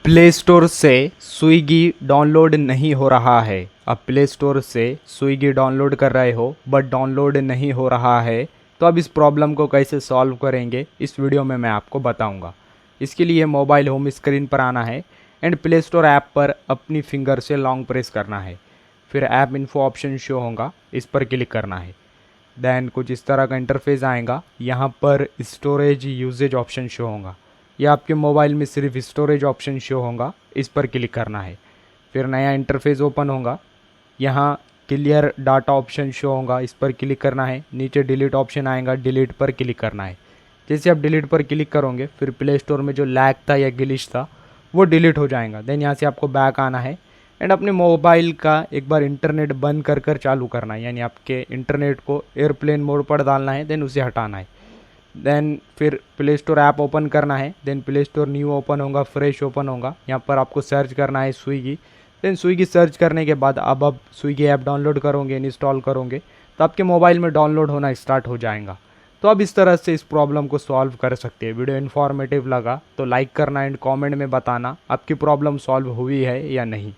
Play store से Swiggy download नहीं हो रहा है। अब प्ले स्टोर से स्विगी डाउनलोड कर रहे हो बट डाउनलोड नहीं हो रहा है, तो अब इस प्रॉब्लम को कैसे सॉल्व करेंगे इस वीडियो में मैं आपको बताऊंगा। इसके लिए मोबाइल होम स्क्रीन पर आना है एंड प्ले स्टोर ऐप पर अपनी फिंगर से लॉन्ग प्रेस करना है। फिर ऐप इन्फो ऑप्शन शो होगा, इस पर क्लिक करना है। देन कुछ इस तरह का इंटरफेस आएगा। यहाँ पर स्टोरेज यूजेज ऑप्शन शो होगा। या आपके मोबाइल में सिर्फ स्टोरेज ऑप्शन शो होगा, इस पर क्लिक करना है। फिर नया इंटरफेस ओपन होगा। यहाँ क्लियर डाटा ऑप्शन शो होगा, इस पर क्लिक करना है। नीचे डिलीट ऑप्शन आएगा, डिलीट पर क्लिक करना है। जैसे आप डिलीट पर क्लिक करोगे फिर प्ले स्टोर में जो लैग था या ग्लिच था वो डिलीट हो जाएगा। देन यहाँ से आपको बैक आना है एंड अपने मोबाइल का एक बार इंटरनेट बंद कर कर चालू करना है, यानी आपके इंटरनेट को एयरप्लेन मोड पर डालना है, देन उसे हटाना है। देन फिर प्ले स्टोर ऐप ओपन करना है। Then play store new open होगा, फ्रेश ओपन होगा। यहाँ पर आपको सर्च करना है स्विगी। देन स्विगी सर्च करने के बाद अब आप स्विगी ऐप डाउनलोड करोगे, इंस्टॉल करोगे तो आपके मोबाइल में डाउनलोड होना स्टार्ट हो जाएगा। तो अब इस तरह से इस प्रॉब्लम को सॉल्व कर सकते हैं। वीडियो इन्फॉर्मेटिव लगा तो लाइक करना एंड कमेंट में बताना आपकी प्रॉब्लम सॉल्व हुई है या नहीं।